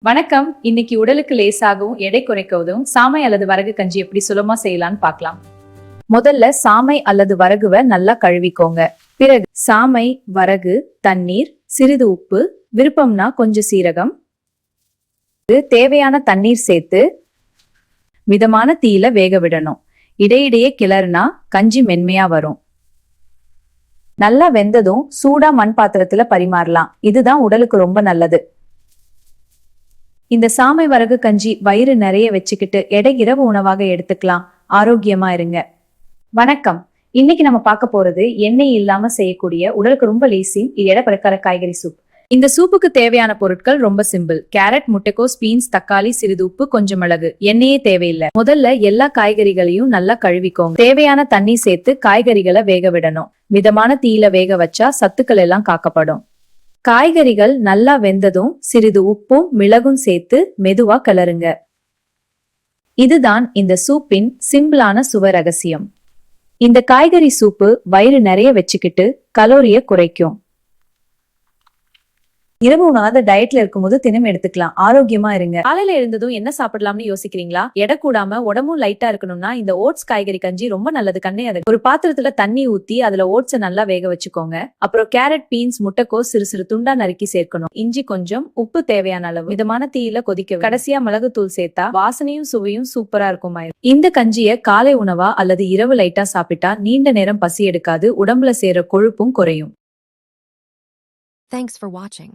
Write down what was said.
வணக்கம். இன்னைக்கு உடலுக்கு லேசாகவும் எடை குறைக்கவும் சாமை அல்லது வரகு கஞ்சி எப்படி சுலமா செய்யலாம்னு பார்க்கலாம். முதல்ல சாமை அல்லது வரகுவை நல்லா கழுவிக்கோங்க. பிறகு சாமை, வரகு, தண்ணீர், சிறிது உப்பு, விருப்பம்னா கொஞ்சம் சீரகம், தேவையான தண்ணீர் சேர்த்து மிதமான தீயில வேக விடணும். இடையிடையே கிளறுனா கஞ்சி மென்மையா வரும். நல்லா வெந்ததும் சூடா மண் பாத்திரத்துல பரிமாறலாம். இதுதான் உடலுக்கு ரொம்ப நல்லது. இந்த சாமை வரகு கஞ்சி வயிறு நிறைய வச்சுக்கிட்டு எடை இரவு உணவாக எடுத்துக்கலாம். ஆரோக்கியமா இருங்க. வணக்கம். இன்னைக்கு நம்ம பார்க்க போறது எண்ணெய் இல்லாம செய்யக்கூடிய உடலுக்கு ரொம்ப லேசி எடை குறைக்கிற காய்கறி சூப். இந்த சூப்புக்கு தேவையான பொருட்கள் ரொம்ப சிம்பிள். கேரட், முட்டைக்கோஸ், பீன்ஸ், தக்காளி, சிறிது உப்பு, கொஞ்சம் மிளகு. எண்ணெயே தேவையில்லை. முதல்ல எல்லா காய்கறிகளையும் நல்லா கழுவிக்கோங்க. தேவையான தண்ணி சேர்த்து காய்கறிகளை வேக விடணும். மிதமான தீயில வேக வச்சா சத்துக்கள் எல்லாம் காக்கப்படும். காய்கறிகள் நல்லா வெந்ததும் சிறிது உப்பும் மிளகும் சேர்த்து மெதுவா கிளறுங்க. இதுதான் இந்த சூப்பின் சிம்பிளான சுவை ரகசியம். இந்த காய்கறி சூப்பு வயிறு நிறைய வச்சுக்கிட்டு கலோரிய குறைக்கும். இரவு உணவாத டயட்ல இருக்கும்போது தினம் எடுத்துக்கலாம். ஆரோக்கியமா இருங்க. காலையில எழுந்ததும் என்ன சாப்பிடலாம்னு யோசிக்கிறீங்களா? எடை கூடாம உடம்பும் லைட்டா இருக்கணும்னா இந்த ஓட்ஸ் காய்கறி கஞ்சி ரொம்ப நல்லது. ஒரு பாத்திரத்துல தண்ணி ஊத்தி அதுல ஓட்ஸை நல்லா வேக வச்சுக்கோங்க. அப்புறம் கேரட், பீன்ஸ், முட்டைக்கோஸ் சிறு சிறு துண்டா நறுக்கி சேர்க்கணும். இஞ்சி கொஞ்சம், உப்பு தேவையான அளவு, மிதமான தீயில கொதிக்க கடைசியா மிளகுத்தூள் சேர்த்தா வாசனையும் சுவையும் சூப்பரா இருக்கும். இந்த கஞ்சிய காலை உணவா அல்லது இரவு லைட்டா சாப்பிட்டா நீண்ட நேரம் பசி எடுக்காது. உடம்புல சேர கொழுப்பும் குறையும். Thanks for watching.